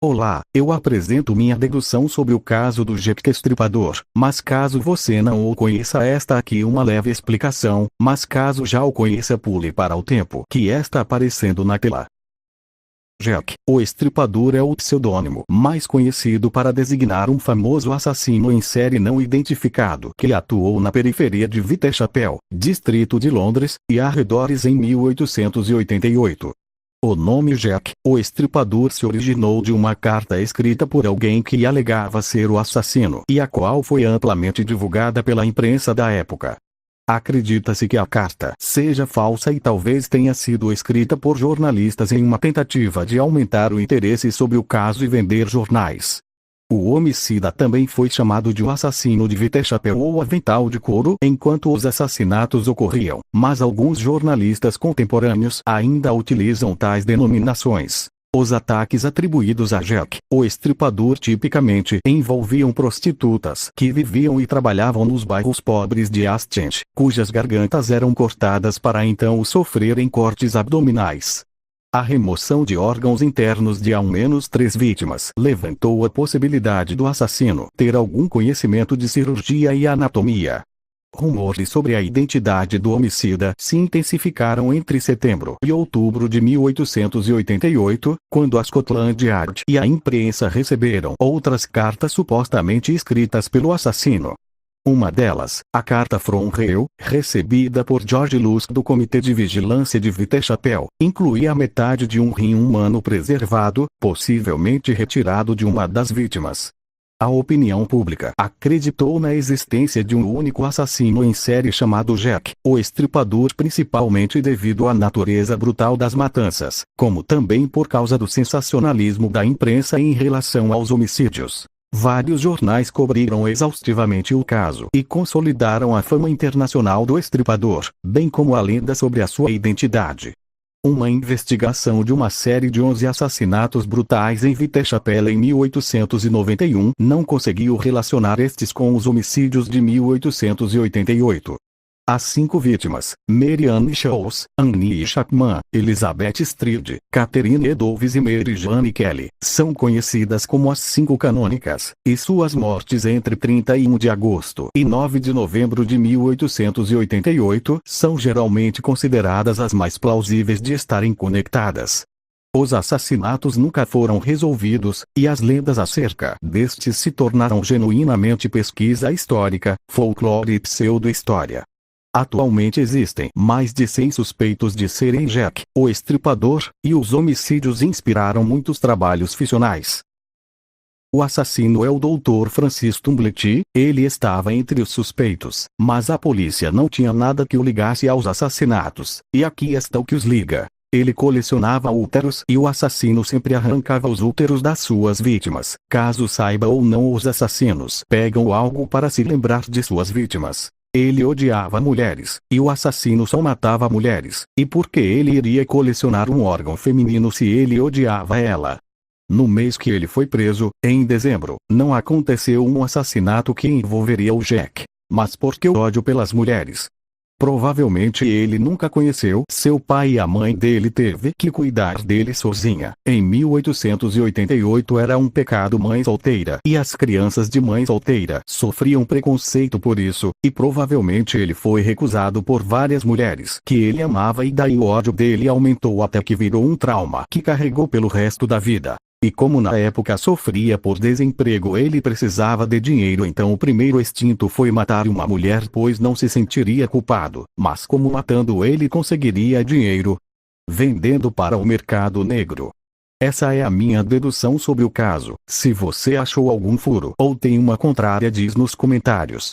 Olá, eu apresento minha dedução sobre o caso do Jack Estripador, mas caso você não o conheça, esta aqui uma leve explicação, mas caso já o conheça, pule para o tempo que está aparecendo na tela. Jack, o Estripador é o pseudônimo mais conhecido para designar um famoso assassino em série não identificado que atuou na periferia de Whitechapel, distrito de Londres, e arredores em 1888. O nome Jack, o Estripador, se originou de uma carta escrita por alguém que alegava ser o assassino e a qual foi amplamente divulgada pela imprensa da época. Acredita-se que a carta seja falsa e talvez tenha sido escrita por jornalistas em uma tentativa de aumentar o interesse sobre o caso e vender jornais. O homicida também foi chamado de o assassino de Whitechapel ou avental de couro enquanto os assassinatos ocorriam, mas alguns jornalistas contemporâneos ainda utilizam tais denominações. Os ataques atribuídos a Jack, o Estripador, tipicamente envolviam prostitutas que viviam e trabalhavam nos bairros pobres de East End, cujas gargantas eram cortadas para então sofrerem cortes abdominais. A remoção de órgãos internos de ao menos 3 vítimas levantou a possibilidade do assassino ter algum conhecimento de cirurgia e anatomia. Rumores sobre a identidade do homicida se intensificaram entre setembro e outubro de 1888, quando a Scotland Yard e a imprensa receberam outras cartas supostamente escritas pelo assassino. Uma delas, a carta From Hell, recebida por George Lusk do Comitê de Vigilância de Whitechapel, incluía metade de um rim humano preservado, possivelmente retirado de uma das vítimas. A opinião pública acreditou na existência de um único assassino em série chamado Jack, o Estripador, principalmente devido à natureza brutal das matanças, como também por causa do sensacionalismo da imprensa em relação aos homicídios. Vários jornais cobriram exaustivamente o caso e consolidaram a fama internacional do Estripador, bem como a lenda sobre a sua identidade. Uma investigação de uma série de 11 assassinatos brutais em Whitechapel em 1891 não conseguiu relacionar estes com os homicídios de 1888. As 5 vítimas, Mary Ann Sholes, Annie Chapman, Elizabeth Stride, Catherine Eddowes e Mary Jane Kelly, são conhecidas como as 5 canônicas, e suas mortes entre 31 de agosto e 9 de novembro de 1888 são geralmente consideradas as mais plausíveis de estarem conectadas. Os assassinatos nunca foram resolvidos, e as lendas acerca destes se tornaram genuinamente pesquisa histórica, folclore e pseudo-história. Atualmente existem mais de 100 suspeitos de serem Jack, o Estripador, e os homicídios inspiraram muitos trabalhos ficcionais. O assassino é o Dr. Francis Tumblety. Ele estava entre os suspeitos, mas a polícia não tinha nada que o ligasse aos assassinatos, e aqui está o que os liga. Ele colecionava úteros e o assassino sempre arrancava os úteros das suas vítimas. Caso saiba ou não, os assassinos pegam algo para se lembrar de suas vítimas. Ele odiava mulheres, e o assassino só matava mulheres, e por que ele iria colecionar um órgão feminino se ele odiava ela? No mês que ele foi preso, em dezembro, não aconteceu um assassinato que envolveria o Jack, mas porque o ódio pelas mulheres. Provavelmente ele nunca conheceu seu pai e a mãe dele teve que cuidar dele sozinha. Em 1888 era um pecado mãe solteira e as crianças de mãe solteira sofriam preconceito por isso, e provavelmente ele foi recusado por várias mulheres que ele amava e daí o ódio dele aumentou até que virou um trauma que carregou pelo resto da vida. E como na época sofria por desemprego, ele precisava de dinheiro, então o primeiro instinto foi matar uma mulher, pois não se sentiria culpado, mas como matando ele conseguiria dinheiro? Vendendo para o mercado negro. Essa é a minha dedução sobre o caso. Se você achou algum furo ou tem uma contrária, diz nos comentários.